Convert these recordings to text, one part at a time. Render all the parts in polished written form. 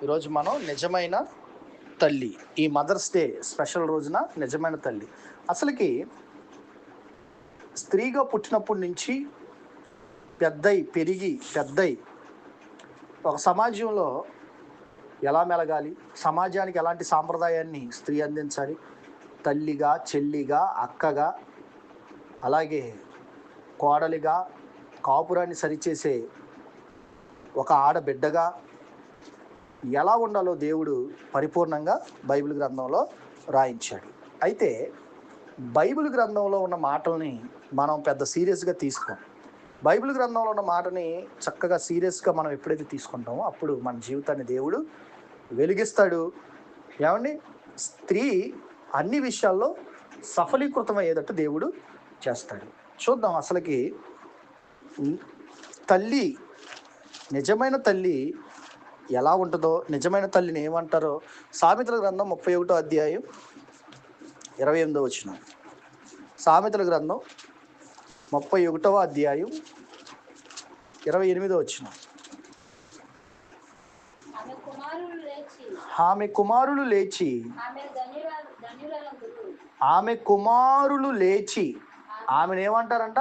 ఈరోజు మనం నిజమైన తల్లి, ఈ మదర్స్ డే స్పెషల్ రోజున నిజమైన తల్లి. అసలుకి స్త్రీగా పుట్టినప్పటి నుంచి పెద్దయి ఒక సమాజంలో ఎలా మెలగాలి, సమాజానికి ఎలాంటి సాంప్రదాయాన్ని స్త్రీ అందించాలి, తల్లిగా, చెల్లిగా, అక్కగా, అలాగే కోడలిగా, కాపురాన్ని సరిచేసే ఒక ఆడబిడ్డగా ఎలా ఉండాలో దేవుడు పరిపూర్ణంగా బైబిల్ గ్రంథంలో రాయించాడు. అయితే బైబిల్ గ్రంథంలో ఉన్న మాటల్ని మనం పెద్ద సీరియస్గా తీసుకోం. బైబిల్ గ్రంథంలో ఉన్న మాటని చక్కగా సీరియస్గా మనం ఎప్పుడైతే తీసుకుంటామో అప్పుడు మన జీవితాన్ని దేవుడు వెలిగిస్తాడు. ఏమండి, స్త్రీ అన్ని విషయాల్లో సఫలీకృతమయ్యేటట్టు దేవుడు చేస్తాడు. చూద్దాం అసలుకి తల్లి, నిజమైన తల్లి ఎలా ఉంటుందో, నిజమైన తల్లిని ఏమంటారో సామెతల గ్రంథం 31వ అధ్యాయం 28వ వచనం. సామెతల గ్రంథం 31వ అధ్యాయం 28వ వచనం. ఆమె కుమారులు లేచి ఆమెను ఏమంటారంట?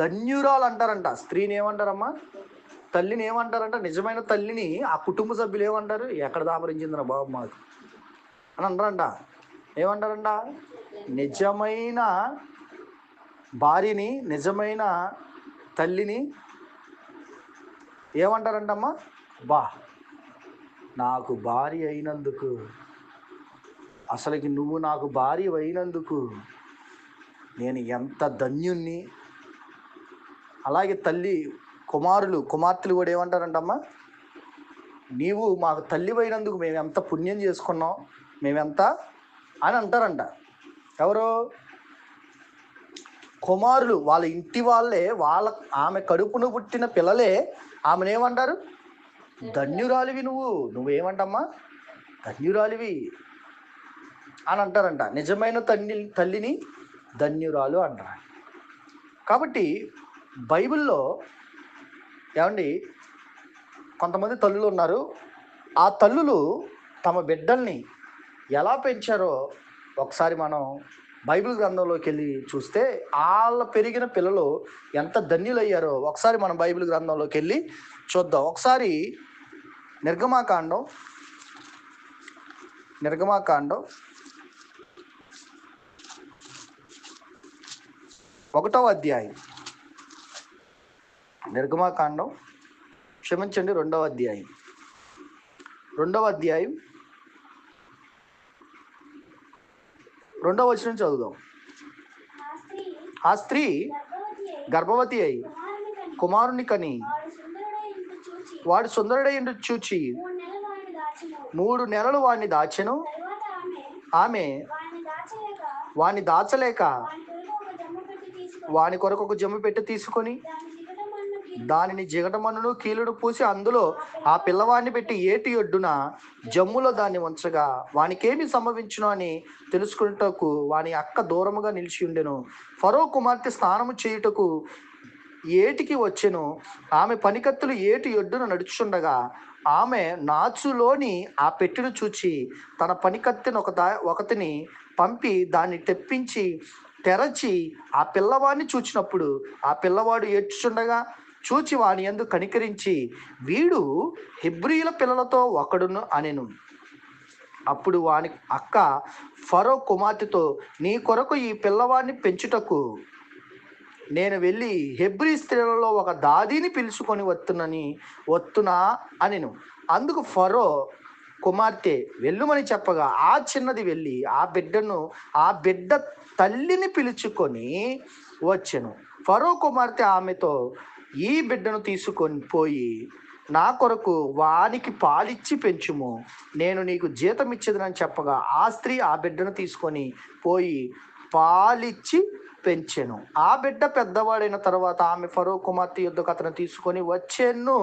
ధన్యురాలు అంటారంట. స్త్రీని ఏమంటారమ్మా? తల్లిని ఏమంటారంట? నిజమైన తల్లిని ఆ కుటుంబ సభ్యులు ఏమంటారు? ఎక్కడ దాపరించిందిరా బాబు మాకు అని అంటారంట. ఏమంటారంట? నిజమైన భార్యని, నిజమైన తల్లిని ఏమంటారంటమ్మా? బా, నాకు భార్య అయినందుకు, అసలుకి నువ్వు నాకు భార్య అయినందుకు నేను ఎంత ధన్యుణ్ణి. అలాగే తల్లి కుమార్తెలు కూడా ఏమంటారంటమ్మా? నీవు మాకు తల్లి అయినందుకు మేము ఎంత పుణ్యం చేసుకున్నాం, మేమెంత అని అంటారంట. ఎవరు? కుమారులు, వాళ్ళ ఇంటి వాళ్ళే, ఆమె కడుపును పుట్టిన పిల్లలే ఆమెను ఏమంటారు? ధన్యురాలివి నువ్వేమంటమ్మా? ధన్యురాలివి అని అంటారంట. నిజమైన తల్లిని ధన్యురాలు అంటారు. కాబట్టి బైబిల్లో ఏమండి, కొంతమంది తల్లులు ఉన్నారు. ఆ తల్లులు తమ బిడ్డల్ని ఎలా పెంచారో ఒకసారి మనం బైబిల్ గ్రంథంలోకి వెళ్ళి చూస్తే వాళ్ళ పెరిగిన పిల్లలు ఎంత ధన్యులయ్యారో ఒకసారి మనం బైబిల్ గ్రంథంలోకి వెళ్ళి చూద్దాం. ఒకసారి నిర్గమాకాండం 1వ అధ్యాయం, నిర్గమాకాండం 2వ అధ్యాయం 2వ వచనం చదువుదాం. ఆ స్త్రీ గర్భవతి అయి కుమారుని కని వాడు సుందరుడైండు చూచి 3 నెలలు వాడిని దాచెను. ఆమె వాడిని దాచలేక వాని కొరకు ఒక జమ్ము పెట్టి తీసుకొని దానిని జిగటమన్నును కీలుడు పూసి అందులో ఆ పిల్లవాడిని పెట్టి ఏటి ఒడ్డున జమ్ములో దాన్ని ఉంచగా వానికేమి సంభవించును అని తెలుసుకున్నటకు వాని అక్క దూరముగా నిలిచి ఉండెను. ఫరో కుమార్తె స్నానము చేయుటకు ఏటికి వచ్చెను. ఆమె పనికత్తులు ఏటి ఒడ్డున నడుచుండగా ఆమె నాచులోని ఆ పెట్టెను చూచి తన పనికత్తెను ఒకతిని పంపి దాన్ని తెప్పించి తెరచి ఆ పిల్లవాడిని చూచినప్పుడు ఆ పిల్లవాడు ఏడ్చుచుండగా చూచి వాని యందు కనికరించి వీడు హెబ్రీయుల పిల్లలతో ఒకడును అనెను. అప్పుడు వాని అక్క ఫరో కుమార్తెతో, నీ కొరకు ఈ పిల్లవాడిని పెంచుటకు నేను వెళ్ళి హెబ్రీ స్త్రీలలో ఒక దాదీని పిలుచుకొని వత్తునా అనెను. అందుకు ఫరో కుమార్తె వెళ్ళుమని చెప్పగా ఆ చిన్నది వెళ్ళి ఆ బిడ్డ తల్లిని పిలుచుకొని వచ్చెను. ఫరో కుమార్తె ఆమెతో, ఈ బిడ్డను తీసుకొని పోయి నా కొరకు వానికి పాలిచ్చి పెంచుము, నేను నీకు జీతం ఇచ్చేదని చెప్పగా ఆ స్త్రీ ఆ బిడ్డను తీసుకొని పోయి పాలిచ్చి పెంచెను. ఆ బిడ్డ పెద్దవాడైన తర్వాత ఆమె ఫరో కుమార్తె యొద్దకు అతను తీసుకొని వచ్చెను.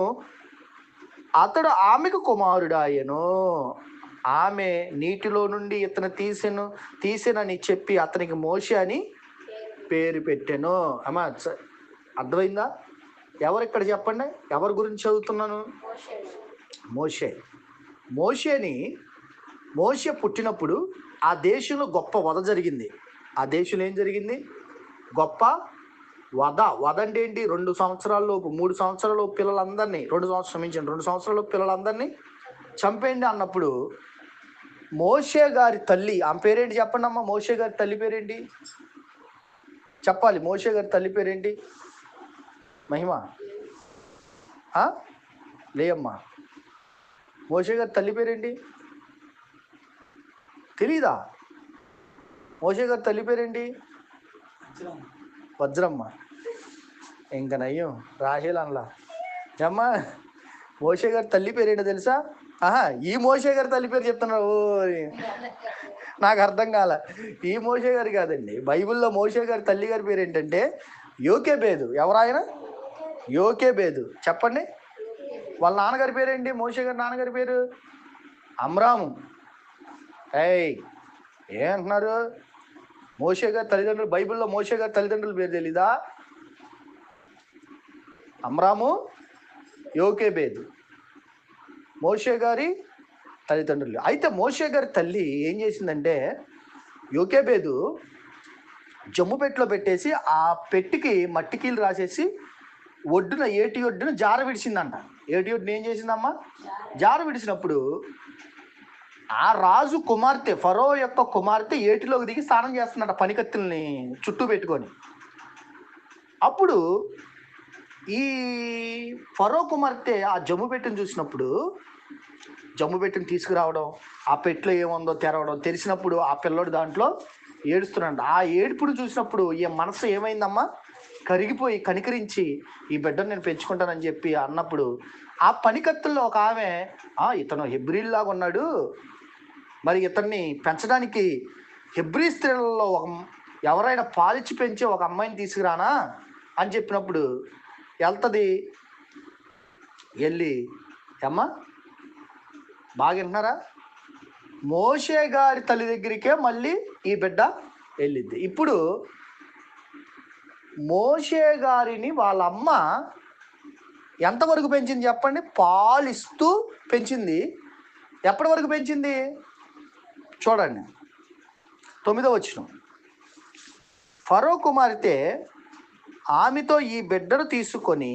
అతడు ఆమెకు కుమారుడాయెను. ఆమె నీటిలో నుండి ఇతను తీసెనని చెప్పి అతనికి మోషే అని పేరు పెట్టెను. అమ్మా, అర్థమైందా? ఎవరు ఇక్కడ చెప్పండి, ఎవరి గురించి చదువుతున్నాను? మోషే. మోషేని మోషే పుట్టినప్పుడు ఆ దేశంలో గొప్ప వధ జరిగింది. ఆ దేశంలో ఏం జరిగింది? గొప్ప వధ అంటే ఏంటి? 2 సంవత్సరాల్లోపు 3 సంవత్సరాలలోపు పిల్లలందరినీ, 2 సంవత్సరాల పిల్లలందరినీ చంపేయండి అన్నప్పుడు మోషే గారి తల్లి, ఆమె పేరేంటి చెప్పండి అమ్మా? మోషే గారి తల్లి పేరేంటి చెప్పాలి? మోషే గారి తల్లి పేరేంటి? మహిమ లేమ్మా, మోషే గారి తల్లి పేరేంటి తెలీదా? మోషే గారి తల్లి పేరేంటి? వజ్రమ్మ. ఇంక నయ్యం రాహేల్ అనలా. అమ్మా, మోషే గారి తల్లి పేరేంటో తెలుసా? ఈ మోషే గారి తల్లి పేరు చెప్తున్నావు, నాకు అర్థం కాల. ఈ మోషే గారు కాదండి, బైబిల్లో మోషే గారి తల్లి గారి పేరు ఏంటంటే యోకేబేదు. ఎవరాయన? యోకేబేదు. చెప్పండి, వాళ్ళ నాన్నగారి పేరేంటి? మోషే గారి నాన్నగారి పేరు అమ్రాము. ఏమంటున్నారు? మోషే గారి తల్లిదండ్రులు, బైబిల్లో మోషే గారి తల్లిదండ్రుల పేరు తెలీదా? అమ్రాము, యోకేబేదు, మోషే గారి తల్లిదండ్రులు. అయితే మోషే గారి తల్లి ఏం చేసిందంటే, యోకేబేదు జమ్ము పెట్టేసి ఆ పెట్టికి మట్టికీలు రాసేసి ఏటి ఒడ్డున జార విడిచిందంట. ఏటి ఒడ్డున ఏం చేసిందమ్మా? జార విడిచినప్పుడు ఆ రాజు కుమార్తె, ఫరో యొక్క కుమార్తె ఏటిలోకి దిగి స్నానం చేస్తుందంట పనికత్తుల్ని చుట్టూ పెట్టుకొని. అప్పుడు ఈ ఫరో కుమార్తె ఆ జమ్ము పెట్టిని చూసినప్పుడు, జమ్ము పెట్టిని తీసుకురావడం, ఆ పెట్టులో ఏముందో తెరవడం, తెలిసినప్పుడు ఆ పిల్లోడు దాంట్లో ఏడుస్తున్నాడు. ఆ ఏడుపును చూసినప్పుడు ఈ మనసు ఏమైందమ్మా? కరిగిపోయి కనికరించి ఈ బిడ్డను నేను పెంచుకుంటానని చెప్పి అన్నప్పుడు ఆ పనికత్తుల్లో ఒక ఆమె, ఇతను హెబ్రీల్లాగా ఉన్నాడు, మరి ఇతన్ని పెంచడానికి హెబ్రీ స్త్రీలలో ఎవరైనా పాలిచ్చి పెంచే ఒక అమ్మాయిని తీసుకురానా అని చెప్పినప్పుడు వెళ్తుంది. వెళ్ళి అమ్మ బాగా వింటున్నారా? మోషే గారి తల్లి దగ్గరికే మళ్ళీ ఈ బిడ్డ వెళ్ళింది. ఇప్పుడు మోషే గారిని వాళ్ళ అమ్మ ఎంతవరకు పెంచింది చెప్పండి? పాలిస్తూ పెంచింది. ఎప్పటి వరకు పెంచింది చూడండి, 9వ వచనం. ఫరో కుమార్తె ఆమెతో, ఈ బిడ్డను తీసుకొని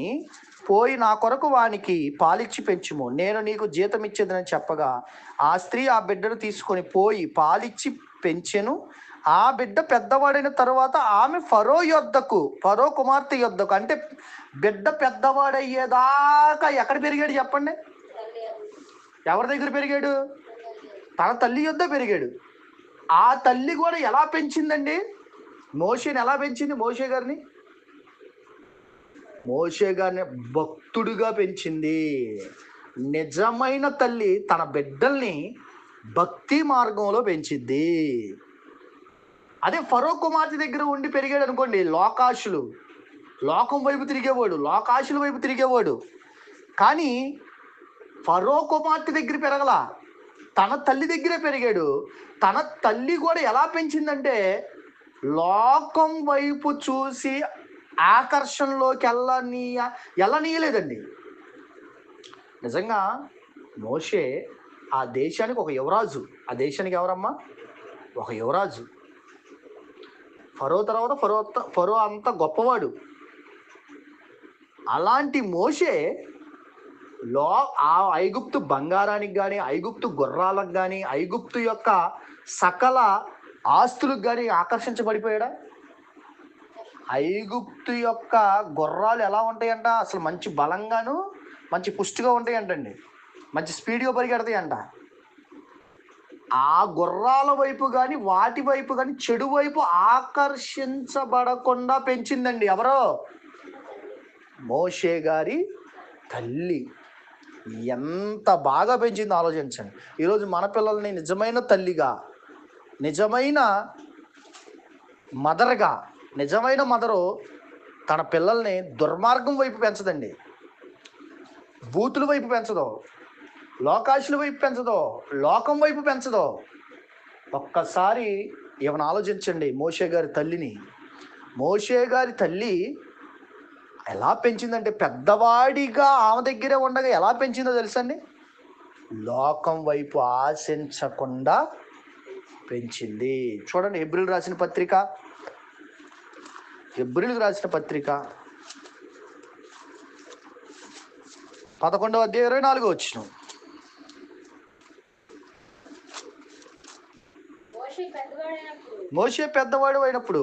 పోయి నా కొరకు వానికి పాలిచ్చి పెంచుము, నేను నీకు జీతం ఇచ్చేదని చెప్పగా ఆ స్త్రీ ఆ బిడ్డను తీసుకొని పోయి పాలిచ్చి పెంచెను. ఆ బిడ్డ పెద్దవాడైన తరువాత ఆమె ఫరో కుమార్తె యొద్దకు, అంటే బిడ్డ పెద్దవాడయ్యేదాకా ఎక్కడ పెరిగాడు చెప్పండి? ఎవరి దగ్గర పెరిగాడు? తన తల్లి యొద్ద పెరిగాడు. ఆ తల్లి కూడా ఎలా పెంచిందండి? మోషేని ఎలా పెంచింది? మోషే గారిని భక్తుడిగా పెంచింది. నిజమైన తల్లి తన బిడ్డల్ని భక్తి మార్గంలో పెంచింది. అదే ఫరో కుమార్తె దగ్గర ఉండి పెరిగాడు అనుకోండి, లోకం వైపు తిరిగేవాడు, లోకాశుల వైపు తిరిగేవాడు. కానీ ఫరో కుమార్తె దగ్గర పెరగలా, తన తల్లి దగ్గరే పెరిగాడు. తన తల్లి కూడా ఎలా పెంచిందంటే లోకం వైపు చూసి ఆకర్షణలోకి వెళ్ళనీయలేదండి. నిజంగా మోషే ఆ దేశానికి ఒక యువరాజు. ఆ దేశానికి ఎవరమ్మా? ఒక యువరాజు. ఫరో తర్వాత ఫరో అంత గొప్పవాడు. అలాంటి మోషే ఆ ఐగుప్తు బంగారానికి కానీ, ఐగుప్తు గుర్రాలకు కానీ, ఐగుప్తు యొక్క సకల ఆస్తులకు కానీ ఆకర్షించబడిపోయాడా? ఐగుప్తు యొక్క గుర్రాలు ఎలా ఉంటాయంట? అసలు మంచి బలంగాను మంచి పుష్టిగా ఉంటాయంటండి, మంచి స్పీడ్గా పరిగెడతాయంట. ఆ గుర్రాల వైపు కానీ వాటి వైపు కానీ చెడు వైపు ఆకర్షించబడకుండా పెంచిందండి ఎవరో? మోషే గారి తల్లి. ఎంత బాగా పెంచిందో ఆలోచించండి. ఈరోజు మన పిల్లల్ని నిజమైన తల్లిగా, నిజమైన మదరు తన పిల్లల్ని దుర్మార్గం వైపు పెంచదండి, బూతుల వైపు పెంచదో, లోకాశుల వైపు పెంచదో, లోకం వైపు పెంచదో. ఒక్కసారి ఏమైనా ఆలోచించండి. మోషే గారి తల్లి ఎలా పెంచిందంటే పెద్దవాడిగా ఆమె దగ్గరే ఉండగా ఎలా పెంచిందో తెలుసండి, లోకం వైపు ఆశించకుండా పెంచింది. చూడండి హెబ్రీయులకు రాసిన పత్రిక, హెబ్రీయులకు రాసిన పత్రిక 11వ అధ్యాయం 24వ వచనం. మోషే పెద్దవాడు అయినప్పుడు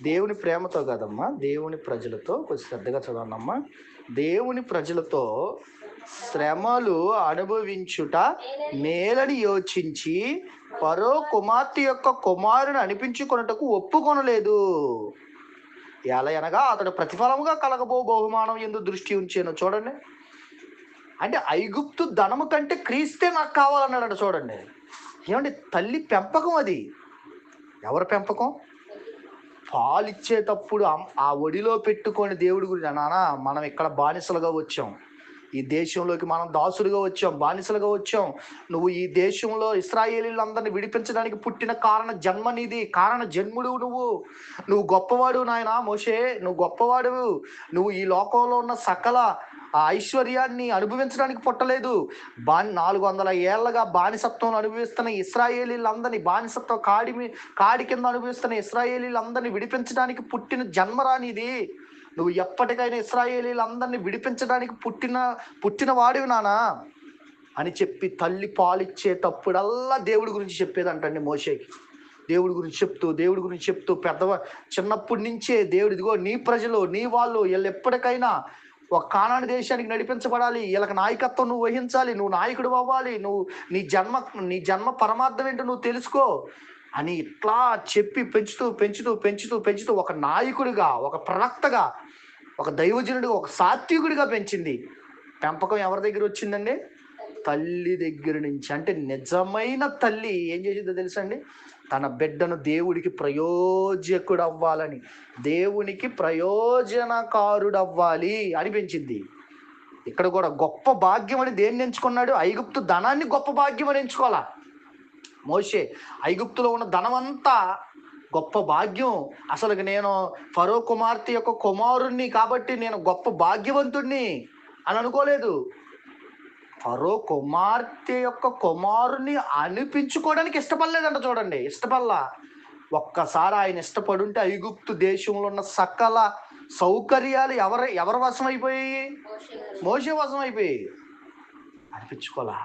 దేవుని ప్రేమతో కదమ్మా, దేవుని ప్రజలతో, కొంచెం శ్రద్ధగా చదవనమ్మా, దేవుని ప్రజలతో శ్రమలు అనుభవించుట మేలని యోచించి ఫరో కుమార్తె యొక్క కుమారుని అనిపించుకొనుటకు ఒప్పుకొనలేదు. ఎలా అనగా అతడు ప్రతిఫలముగా కలగబో బహుమానం ఎందు దృష్టి ఉంచాను. చూడండి, అంటే ఐగుప్తు ధనము కంటే క్రీస్తే నాకు కావాలన్నాడు. చూడండి ఏమంటే తల్లి పెంపకం అది. ఎవరి పెంపకం? పాలిచ్చేటప్పుడు ఆ ఒడిలో పెట్టుకొని దేవుడి గురించి, నాన్న మనం ఇక్కడ బానిసలుగా వచ్చాం, ఈ దేశంలోకి మనం దాసులుగా వచ్చాం, బానిసలుగా వచ్చాం, నువ్వు ఈ దేశంలో ఇశ్రాయేలీలందరినీ విడిపించడానికి పుట్టిన కారణ జన్మ నీది, కారణ జన్ముడు నువ్వు గొప్పవాడు నాయన మోషే, నువ్వు గొప్పవాడు, నువ్వు ఈ లోకంలో ఉన్న సకల ఆ ఐశ్వర్యాన్ని అనుభవించడానికి పుట్టలేదు. 400 ఏళ్ళగా బానిసత్వం అనుభవిస్తున్న ఇశ్రాయేలీలందరినీ, బానిసత్వం కాడి కింద అనుభవిస్తున్న ఇశ్రాయేలీలందరినీ విడిపించడానికి పుట్టిన జన్మరానిది. నువ్వు ఎప్పటికైనా ఇశ్రాయేలీలందరినీ విడిపించడానికి పుట్టిన వాడివి నానా అని చెప్పి తల్లి పాలిచ్చేటప్పుడల్లా దేవుడి గురించి చెప్పేదంటండి మోషేకి. దేవుడి గురించి చెప్తూ చిన్నప్పటి నుంచే దేవుడు, ఇదిగో నీ ప్రజలు, నీ వాళ్ళు, వీళ్ళు ఎప్పటికైనా ఒక కానాను దేశానికి నడిపించబడాలి, వీళ్ళకి నాయకత్వం నువ్వు వహించాలి, నువ్వు నాయకుడు అవ్వాలి, నువ్వు నీ జన్మ పరమార్థం ఏంటో నువ్వు తెలుసుకో అని ఇట్లా చెప్పి పెంచుతూ ఒక నాయకుడిగా, ఒక ప్రవక్తగా, ఒక దైవజనుడిగా, ఒక సాత్వికుడిగా పెంచింది. పెంపకం ఎవరి దగ్గర వచ్చిందండి? తల్లి దగ్గర నుంచి. అంటే నిజమైన తల్లి ఏం చేసిందో తెలుసండి, తన బిడ్డను దేవుడికి ప్రయోజకుడు అవ్వాలని, దేవునికి ప్రయోజనకారుడు అవ్వాలి అని పెంచింది. ఇక్కడ కూడా గొప్ప భాగ్యం అని దేన్ని ఎంచుకున్నాడు? ఐగుప్తు ధనాన్ని గొప్ప భాగ్యం అని ఎంచుకోవాలా మోషే. ఐగుప్తులో ఉన్న ధనమంతా గొప్ప భాగ్యం. అసలు నేను ఫరో కుమార్తె యొక్క కుమారుణ్ణి కాబట్టి నేను గొప్ప భాగ్యవంతుణ్ణి అని అనుకోలేదు. ఫరో కుమార్తె యొక్క కుమారుణ్ణి అనిపించుకోవడానికి ఇష్టపడలేదంట. చూడండి, ఇష్టపడలా. ఒక్కసారి ఆయన ఇష్టపడుంటే ఐగుప్తు దేశంలో ఉన్న సకల సౌకర్యాలు ఎవరి వశం అయిపోయాయి? మోషే వశం అయిపోయాయి. అనిపించుకోలా.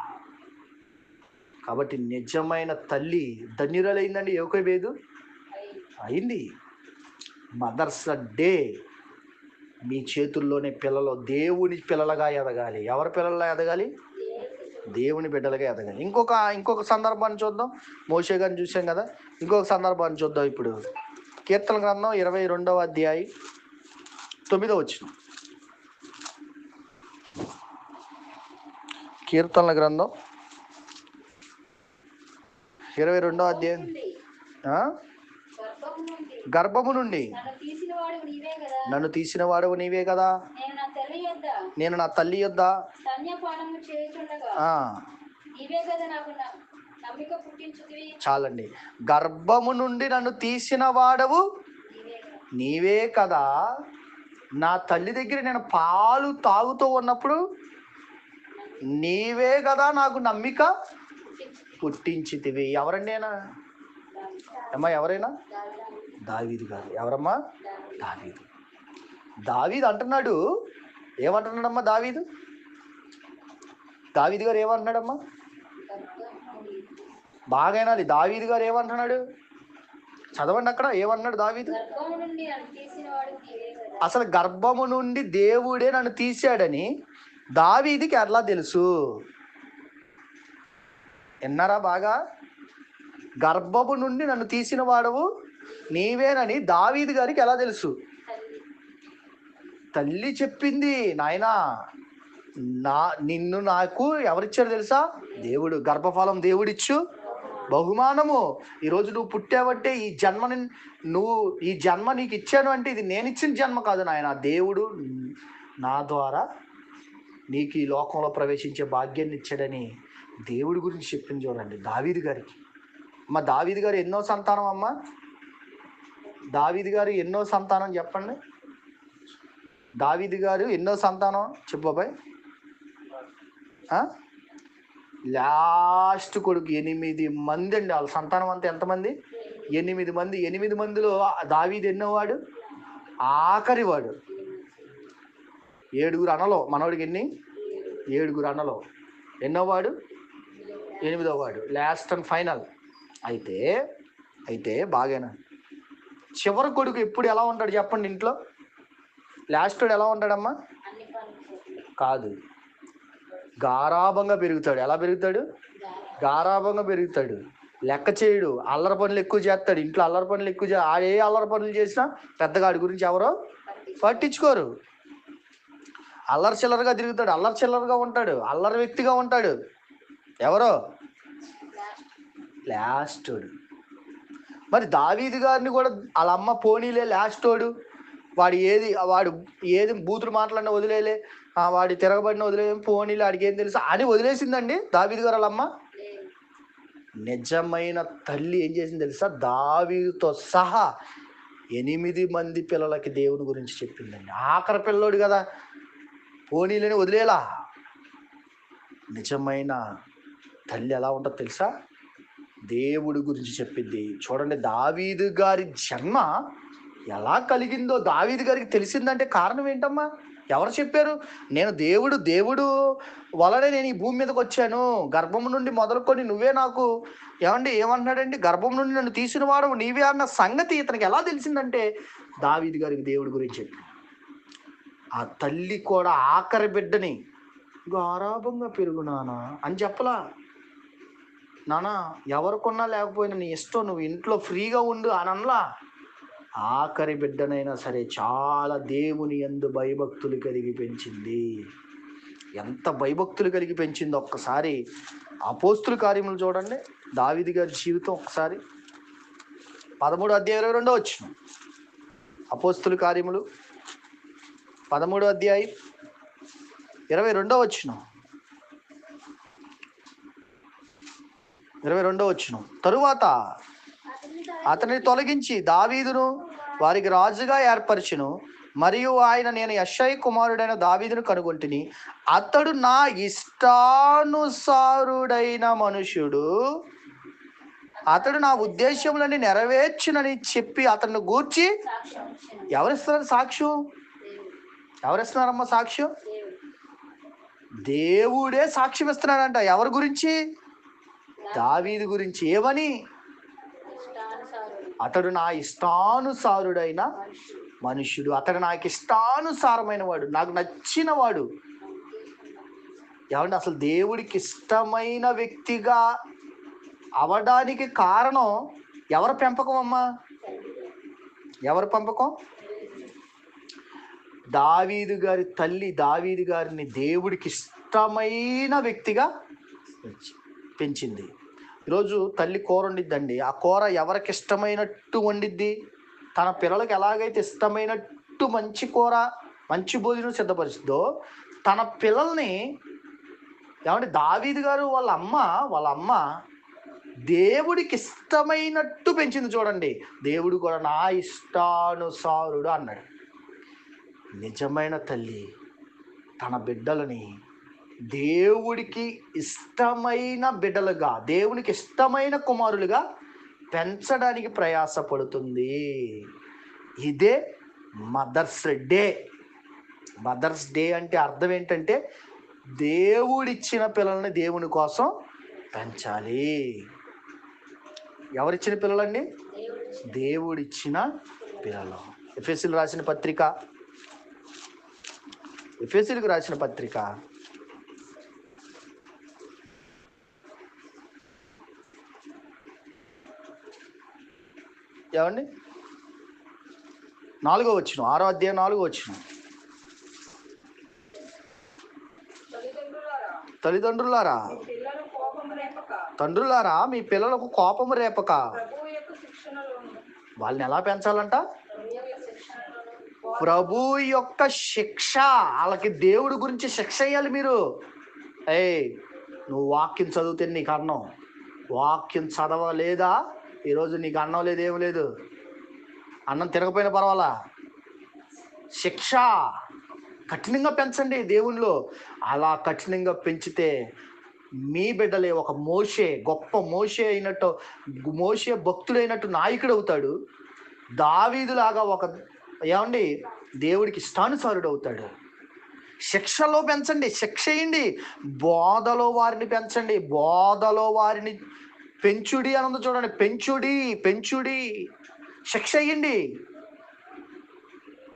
కాబట్టి నిజమైన తల్లి ధన్యురాలైందండి. యోకోబేదు అయింది. మదర్స్ డే మీ చేతుల్లోనే పిల్లలు దేవుని పిల్లలుగా ఎదగాలి. ఎవరి పిల్లలుగా ఎదగాలి? దేవుని బిడ్డలుగా ఎదగాలి. ఇంకొక సందర్భాన్ని చూద్దాం. మోషే గారిని చూసాం కదా, ఇంకొక సందర్భాన్ని చూద్దాం. ఇప్పుడు కీర్తన గ్రంథం 22వ అధ్యాయం 9వ వచనం. కీర్తనల గ్రంథం 22వ అధ్యాయం. గర్భము నుండి నన్ను తీసిన వాడవు నీవే కదా, నేను నా తల్లి యొద్ద చాలండి. గర్భము నుండి నన్ను తీసిన వాడవు నీవే కదా, నా తల్లి దగ్గర నేను పాలు తాగుతూ ఉన్నప్పుడు నీవే కదా నాకు నమ్మిక పుట్టించితివి. ఎవరండి అయినా అమ్మా? ఎవరైనా? దావీదు గారు. ఎవరమ్మా? దావీదు అంటున్నాడు. ఏమంటున్నాడమ్మా దావీదు గారు ఏమంటున్నాడమ్మా? బాగైనా దావీదు గారు ఏమంటున్నాడు? చదవండి అక్కడ ఏమన్నాడు దావీదు. అసలు గర్భము నుండి దేవుడే నన్ను తీశాడని దావీదుకి ఎలా తెలుసు? విన్నారా బాగా? గర్భము నుండి నన్ను తీసిన వాడవు నీవేనని దావీదు గారికి ఎలా తెలుసు? తల్లి చెప్పింది. నాయనా నిన్ను నాకు ఎవరిచ్చారు తెలుసా? దేవుడు. గర్భఫలం దేవుడిచ్చు బహుమానము. ఈరోజు నువ్వు పుట్టావంటే ఈ జన్మ నీకు ఇచ్చాను అంటే ఇది నేను ఇచ్చిన జన్మ కాదు నాయన, దేవుడు నా ద్వారా నీకు ఈ లోకంలో ప్రవేశించే భాగ్యాన్ని ఇచ్చాడని దేవుడి గురించి చెప్పింది చూడండి దావీదు గారికి. అమ్మ దావీదు గారు ఎన్నో సంతానం అమ్మ? దావీదు గారు ఎన్నో సంతానం చెప్పండి. దావీదు గారు ఎన్నో సంతానం చెప్పు బాబాయ్. లాస్ట్ కొడుకు 8 మంది అండి. వాళ్ళ సంతానం అంతా ఎంతమంది? 8 మంది. 8 మందిలో దావీదు ఎన్నోవాడు? ఆఖరి వాడు. 7 అన్నలో మనవాడికి ఎన్ని? 7 అన్నలో ఎన్నోవాడు? 8వ వాడు, లాస్ట్ అండ్ ఫైనల్. అయితే బాగానే చివరి కొడుకు ఎప్పుడు ఎలా ఉంటాడు చెప్పండి ఇంట్లో? లాస్ట్ వాడు ఎలా ఉంటాడమ్మా? కాదు, గారాభంగా పెరుగుతాడు. ఎలా పెరుగుతాడు? గారాభంగా పెరుగుతాడు. లెక్క చేయడు, అల్లరి పనులు ఎక్కువ చేస్తాడు. ఇంట్లో అల్లరి పనులు ఎక్కువ ఏ అల్లరి పనులు చేసినా పెద్దగాడి గురించి ఎవరో పట్టించుకోరు. అల్లరి చిల్లరగా తిరుగుతాడు, అల్లరి చిల్లరగా ఉంటాడు, అల్లరి వ్యక్తిగా ఉంటాడు. ఎవరో లాస్ట్. మరి దావీదు గారిని కూడా వాళ్ళ అమ్మ పోనీలే లాస్ట్ వాడు ఏది బూతులు మాట్లాడినా వదిలేలే, వాడి తిరగబడిన వదిలే, పోనీలే వాడికి ఏం తెలుసు అని వదిలేసిందండి దావీదు గారు వాళ్ళ అమ్మ. నిజమైన తల్లి ఏం చేసింది తెలుసా? దావీదుతో సహా 8 మంది పిల్లలకి దేవుని గురించి చెప్పిందండి. ఆఖరి పిల్లోడు కదా, పోనీలని వదిలేలా. నిజమైన తల్లి ఎలా ఉంటుందో తెలుసా? దేవుడి గురించి చెప్పింది. చూడండి దావీదు గారి జన్మ ఎలా కలిగిందో దావీదు గారికి తెలిసిందంటే కారణం ఏంటమ్మా? ఎవరు చెప్పారు? నేను దేవుడు వలనే నేను ఈ భూమి మీదకి వచ్చాను, గర్భం నుండి మొదలుకొని నువ్వే నాకు ఏమంటున్నాడండి, గర్భం నుండి నన్ను తీసిన వాడు నీవే అన్న సంగతి ఇతనికి ఎలా తెలిసిందంటే దావీదు గారికి దేవుడి గురించి చెప్పి. ఆ తల్లి కూడా ఆఖరి బిడ్డని గారాభంగా పెరుగు నానా అని చెప్పలా. నానా ఎవరికొన్నా లేకపోయినా నీ ఇష్టం, నువ్వు ఇంట్లో ఫ్రీగా ఉండు అని అనలా. ఆఖరి బిడ్డనైనా సరే చాలా దేవుని యందు భయభక్తులు కలిగి పెంచింది. ఎంత భయభక్తులు కలిగి పెంచిందో ఒక్కసారి అపోస్తుల కార్యములు చూడండి. దావీదు గారి జీవితం ఒకసారి 13వ అధ్యాయం 22వ వచనం. అపోస్తుల కార్యములు 13వ అధ్యాయం 22వ వచనం. 22వ వచనం. తరువాత అతనిని తొలగించి దావీదును వారికి రాజుగా ఏర్పరచును, మరియు ఆయన నేను యెషయి కుమారుడైన దావీదును కనుగొంటిని, అతడు నా ఇష్టానుసారుడైన మనుషుడు, అతడు నా ఉద్దేశములని నెరవేర్చునని చెప్పి అతన్ని గూర్చి ఎవరిస్తున్నారు సాక్ష్యం? ఎవరిస్తున్నారమ్మా సాక్ష్యం? దేవుడే సాక్ష్యం ఇస్తున్నాడంట. ఎవరి గురించి? దావీదు గురించి. ఏమని? అతడు నా ఇష్టానుసారుడైన మనుష్యుడు, అతడు నాకు ఇష్టానుసారమైన వాడు, నాకు నచ్చిన వాడు. ఏమంటే అసలు దేవుడికి ఇష్టమైన వ్యక్తిగా అవడానికి కారణం ఎవరి పెంపకం అమ్మా? ఎవరి పెంపకం? దావీదు గారి తల్లి దావీదు గారిని దేవుడికి ఇష్టమైన వ్యక్తిగా పెంచింది. ఈరోజు తల్లి కూర వండిద్దండి, ఆ కూర ఎవరికి ఇష్టమైనట్టు వండిద్ది? తన పిల్లలకి ఎలాగైతే ఇష్టమైనట్టు మంచి కూర మంచి భోజనం సిద్ధపరుస్తుందో తన పిల్లల్ని దావీదు గారు వాళ్ళ అమ్మ దేవుడికి ఇష్టమైనట్టు పెంచింది. చూడండి, దేవుడు కూడా నా ఇష్టానుసారుడు అన్నాడు. నిజమైన తల్లి తన బిడ్డలని దేవుడికి ఇష్టమైన బిడ్డలుగా, దేవునికి ఇష్టమైన కుమారులుగా పెంచడానికి ప్రయాసపడుతుంది. ఇదే మదర్స్ డే. మదర్స్ డే అంటే అర్థం ఏంటంటే దేవుడిచ్చిన పిల్లల్ని దేవుని కోసం పెంచాలి. ఎవరిచ్చిన పిల్లలండి? దేవుడిచ్చిన పిల్లలు. ఎఫెసీయులకు రాసిన పత్రిక ఏమండి 4వ వచనం, 6వ అధ్యాయం 4వ వచనం. తల్లిదండ్రులారా తండ్రులారా మీ పిల్లలకు కోపము రేపక. వాళ్ళని ఎలా పెంచాలంట? ప్రభు యొక్క శిక్ష, వాళ్ళకి దేవుడి గురించి శిక్ష వేయాలి మీరు. నువ్వు వాక్యం చదివితే నీకు అన్నం, వాక్యం చదవలేదా ఈరోజు నీకు అన్నం లేదు, ఏం లేదు. అన్నం తినకపోయినా పర్వాలా, శిక్ష కఠినంగా పెంచండి దేవునిలో. అలా కఠినంగా పెంచితే మీ బిడ్డలే ఒక మోషే, గొప్ప మోషే అయినట్టు, మోషే భక్తుడైనట్టు నాయకుడు అవుతాడు. దావీదులాగా ఒక ఏమండి దేవుడికి ఇష్టానుసారుడు అవుతాడు. శిక్షలో పెంచండి, శిక్ష వేయండి. బోధలో వారిని పెంచండి, బోధలో వారిని పెంచుడి అన్నది చూడండి. పెంచుడి శిక్ష వేయండి.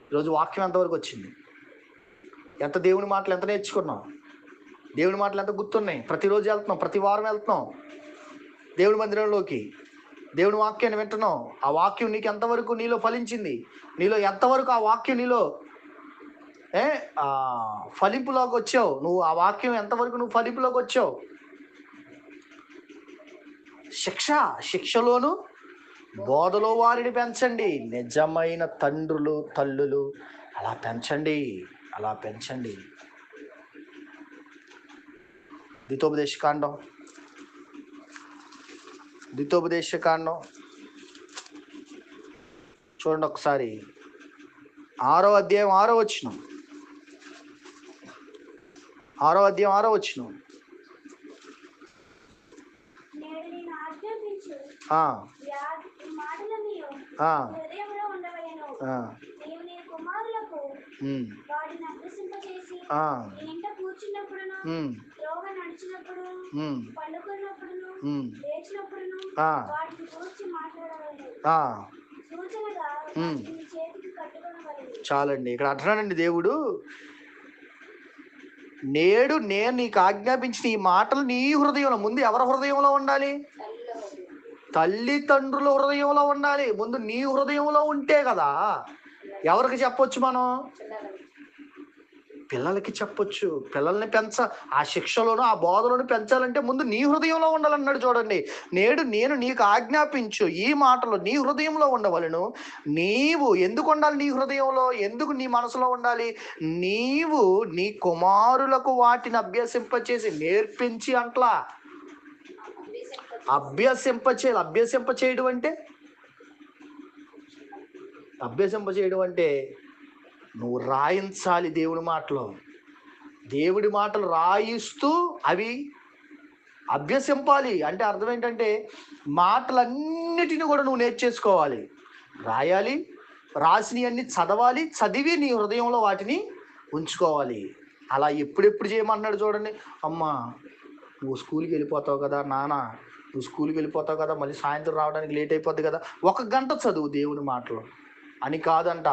ఈరోజు వాక్యం ఎంతవరకు వచ్చింది? ఎంత దేవుని మాటలు ఎంత నేర్చుకున్నాం? దేవుని మాటలు ఎంత గుర్తున్నాయి? ప్రతిరోజు వెళ్తున్నాం, ప్రతి వారం వెళ్తున్నాం దేవుని మందిరంలోకి, దేవుని వాక్యాన్ని వింటున్నాం. ఆ వాక్యం నీకు ఎంతవరకు నీలో ఫలించింది? నీలో ఎంతవరకు ఆ వాక్యం నీలో ఫలింపులోకి వచ్చావు? నువ్వు ఆ వాక్యం ఎంతవరకు నువ్వు ఫలింపులోకి వచ్చావు? శిక్షలోను బోధలో వారిని పెంచండి. నిజమైన తండ్రులు తల్లులు అలా పెంచండి. ద్వితోపదేశకాండం చూడండి ఒకసారి. 6వ అధ్యాయం 6వ వచనం. 6వ అధ్యాయం 6వ వచనం. చాలండి. ఇక్కడ అంటున్నాడండి దేవుడు, నేడు నేను నీకు ఆజ్ఞాపించిన ఈ మాటలు నీ హృదయంలో, ముందు ఎవరి హృదయంలో ఉండాలి? తల్లిదండ్రుల హృదయంలో ఉండాలి. ముందు నీ హృదయంలో ఉంటే కదా ఎవరికి చెప్పొచ్చు? మనం పిల్లలకి చెప్పొచ్చు. పిల్లల్ని ఆ శిక్షలోను ఆ బోధలోను పెంచాలంటే ముందు నీ హృదయంలో ఉండాలన్నాడు. చూడండి, నేడు నేను నీకు ఆజ్ఞాపించు ఈ మాటలు నీ హృదయంలో ఉండవలను. నీవు ఎందుకు ఉండాలి నీ హృదయంలో? ఎందుకు నీ మనసులో ఉండాలి? నీవు నీ కుమారులకు వాటిని అభ్యసింపచేసి నేర్పించి అంట్లా అభ్యసింపచేయాలి. అభ్యసింపచేయడం అంటే నువ్వు రాయించాలి దేవుడి మాటలు రాయిస్తూ అవి అభ్యసింపాలి. అంటే అర్థం ఏంటంటే మాటలన్నిటిని కూడా నువ్వు నేర్చేసుకోవాలి, రాయాలి, రాసినవన్నీ చదవాలి, చదివి నీ హృదయంలో వాటిని ఉంచుకోవాలి. అలా ఎప్పుడెప్పుడు చేయమన్నాడు చూడండి. అమ్మా నువ్వు స్కూల్కి వెళ్ళిపోతావు కదా, నాన్న నువ్వు స్కూల్కి వెళ్ళిపోతావు కదా, మళ్ళీ సాయంత్రం రావడానికి లేట్ అయిపోద్ది కదా, 1 గంట చదువు దేవుని మాటలు అని కాదంట.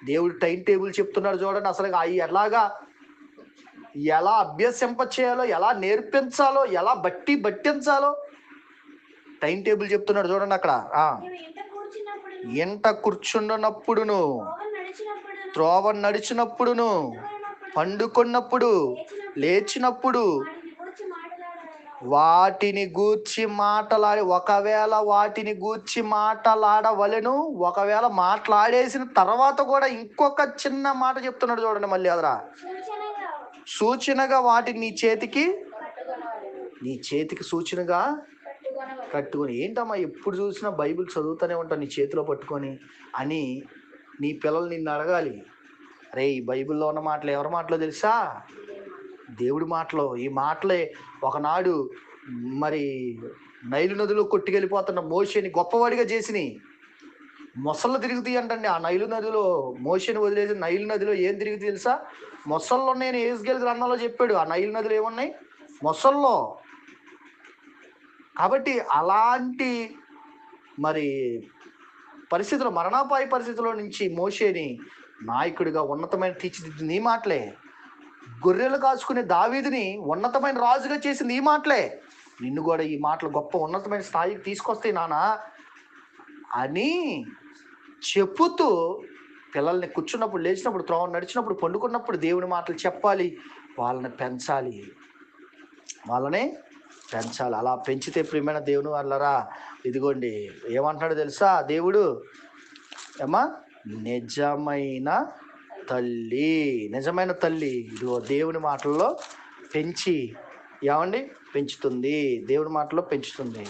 దేవుడు టైం టేబుల్ చెప్తున్నాడు చూడండి. అసలు అవి ఎలా అభ్యసింప చేయాలో, ఎలా నేర్పించాలో, ఎలా బట్టించాలో టైం టేబుల్ చెప్తున్నాడు చూడండి. అక్కడ ఎంట కూర్చున్నప్పుడును, త్రోవ నడిచినప్పుడును, పండుకున్నప్పుడు, లేచినప్పుడు వాటిని గూర్చి మాట్లాడి, ఒకవేళ వాటిని గూర్చి మాట్లాడవలెను, ఒకవేళ మాట్లాడేసిన తర్వాత కూడా ఇంకొక చిన్న మాట చెప్తున్నాడు చూడండి. మళ్ళీ అదరా సూచనగా వాటిని నీ చేతికి సూచనగా కట్టుకొని. ఏంటమ్మా ఎప్పుడు చూసినా బైబిల్ చదువుతూనే ఉంటావు నీ చేతిలో పట్టుకొని అని నీ పిల్లలు నిన్ను అడగాలి. అరే ఈ బైబిల్లో ఉన్న మాటలు ఎవరి మాటలో తెలుసా? దేవుడి మాటలో. ఈ మాటలే ఒకనాడు మరి నైలు నదిలో కొట్టుకెళ్ళిపోతున్న మోషేని గొప్పవాడిగా చేసినాయి. మొసళ్ళు తిరుగుతాయి అంటండి ఆ నైలు నదిలో. మోషేని వదిలేసి నైలు నదిలో ఏం తిరుగుతాయి తెలుసా? మొసళ్ళు నేను ఏజ్గేల్ గ్రంథంలో చెప్పాడు. ఆ నైలు నదిలో ఏమున్నాయి? మొసల్లో. కాబట్టి అలాంటి మరి పరిస్థితులు, మరణాపాయ పరిస్థితుల్లో నుంచి మోషేని నాయకుడిగా ఉన్నతమైన తీర్చిదిద్దింది ఈ మాటలే. గొర్రెలు కాచుకునే దావీదుని ఉన్నతమైన రాజుగా చేసింది ఈ మాటలే. నిన్ను కూడా ఈ మాటలు గొప్ప ఉన్నతమైన స్థాయికి తీసుకొస్తాయి నానా అని చెప్పుతూ పిల్లల్ని కూర్చున్నప్పుడు, లేచినప్పుడు, త్రోవ నడిచినప్పుడు, పండుకున్నప్పుడు దేవుని మాటలు చెప్పాలి, వాళ్ళని పెంచాలి. అలా పెంచితే ప్రియమైన దేవుని వాళ్ళరా, ఇదిగోండి ఏమంటున్నాడు తెలుసా దేవుడు? ఏమ్మా నిజమైన తల్లి. నిజమైన తల్లి ఇదిగో దేవుని మాటల్లో పెంచి ఏమండి పెంచుతుంది. దేవుని మాటలో పెంచుతుంది.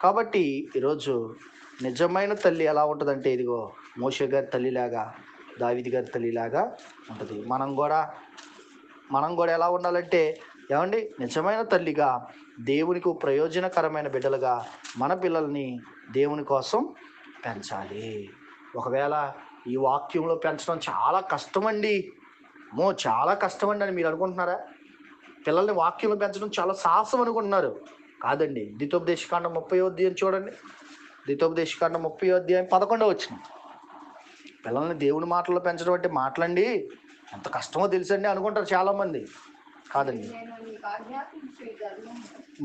కాబట్టి ఈరోజు నిజమైన తల్లి ఎలా ఉంటుందంటే ఇదిగో మోషే గారి తల్లిలాగా, దావీదు గారి తల్లిలాగా ఉంటుంది. మనం కూడా ఎలా ఉండాలంటే ఏమండి నిజమైన తల్లిగా, దేవునికి ప్రయోజనకరమైన బిడ్డలుగా మన పిల్లల్ని దేవుని కోసం పెంచాలి. ఒకవేళ ఈ వాక్యంలో పెంచడం చాలా కష్టమండి, చాలా కష్టమండి అని మీరు అనుకుంటున్నారా? పిల్లల్ని వాక్యంలో పెంచడం చాలా సాహసం అనుకుంటున్నారు. కాదండి. ద్వితోపదేశకాండం 30వ అధ్యాయం చూడండి. ద్వితోపదేశకాండం 30వ అధ్యాయం 11వ వచనం. పిల్లల్ని దేవుని మాటల్లో పెంచడం అంటే మాటలండి ఎంత కష్టమో తెలుసండి అనుకుంటారు చాలామంది. కాదండి.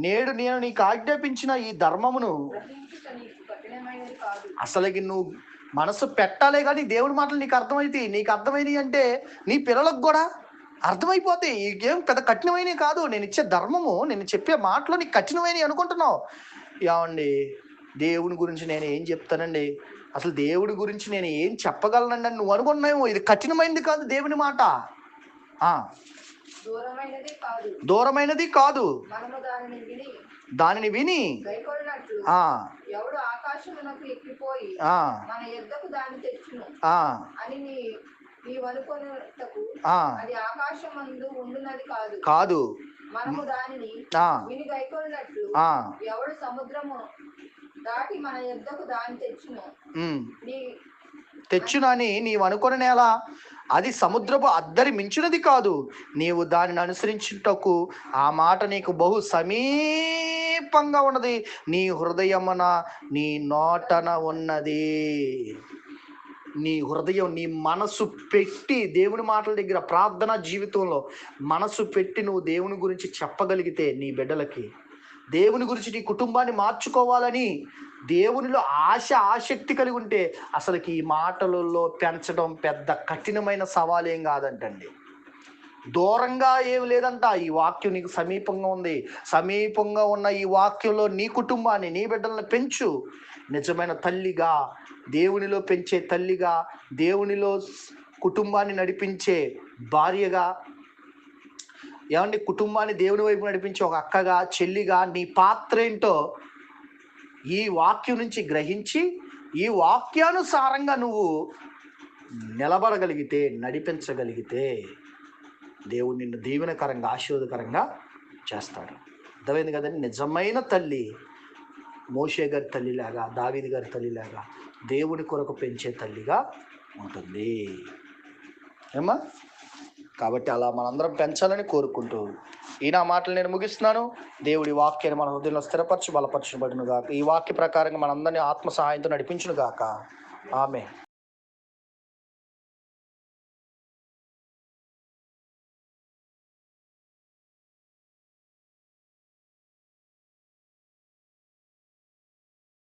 నేడు నేను నీకు ఆజ్ఞాపించిన ఈ ధర్మమును అసలుకి నువ్వు మనసు పెట్టాలే కానీ దేవుడి మాటలు నీకు అర్థమైనవి అంటే నీ పిల్లలకు కూడా అర్థమైపోతాయి. ఇకేం పెద్ద కఠినమైనవి కాదు. నేను ఇచ్చే ధర్మము, నేను చెప్పే మాటలు నీకు కఠినమైనవి అనుకుంటున్నావు. ఏమండి దేవుని గురించి నేను ఏం చెప్తానండి, అసలు దేవుడి గురించి నేను ఏం చెప్పగలనండి అని నువ్వు అనుకున్నావు. ఇది కఠినమైనది కాదు దేవుని మాట, దూరమైనది కాదు. దానిని విని కాదు మనము దానిని విని గైకొనున్నట్లు ఎవడు సముద్రము దాటి మన యొద్దకు దాన్ని తెచ్చును అని నీవు అనుకుని నేల అది సముద్రపు అద్దరి మించినది కాదు. నీవు దానిని అనుసరించుటకు ఆ మాట నీకు బహు సమీపంగా ఉన్నది, నీ హృదయమున నీ నోటన ఉన్నది. నీ హృదయం, నీ మనసు పెట్టి దేవుని మాటల దగ్గర ప్రార్థనా జీవితంలో మనసు పెట్టి నువ్వు దేవుని గురించి చెప్పగలిగితే, నీ బిడ్డలకి దేవుని గురించి నీ కుటుంబాన్ని మార్చుకోవాలని దేవునిలో ఆసక్తి కలిగి ఉంటే అసలుకి ఈ మాటలలో పెంచడం పెద్ద కఠినమైన సవాలేం కాదంటండి. దూరంగా ఏం లేదంట. ఈ వాక్యం నీకు సమీపంగా ఉంది. సమీపంగా ఉన్న ఈ వాక్యంలో నీ కుటుంబాన్ని, నీ బిడ్డలను పెంచు. నిజమైన తల్లిగా, దేవునిలో పెంచే తల్లిగా, దేవునిలో కుటుంబాన్ని నడిపించే భార్యగా, ఏమండి కుటుంబాన్ని దేవుని వైపు నడిపించే ఒక అక్కగా, చెల్లిగా నీ పాత్ర ఏంటో ఈ వాక్యం నుంచి గ్రహించి ఈ వాక్యానుసారంగా నువ్వు నిలబడగలిగితే, నడిపించగలిగితే దేవుడు నిన్ను దీవెనకరంగా, ఆశీర్వాదకరంగా చేస్తాడు. అర్థమైంది కదండి. నిజమైన తల్లి మోషే గారి తల్లిలాగా, దావీదు గారి తల్లిలాగా దేవుడి కొరకు పెంచే తల్లిగా ఉంటుంది ఏమా. కాబట్టి అలా మనందరం పెంచాలని కోరుకుంటూ ఈ నా మాటలు నేను ముగిస్తున్నాను. దేవుడి వాక్యాన్ని మన హృదయంలో స్థిరపరచు, బలపరచబడును గాక. ఈ వాక్య ప్రకారంగా మనందరినీ ఆత్మ సహాయంతో నడిపించును గాక. ఆమె.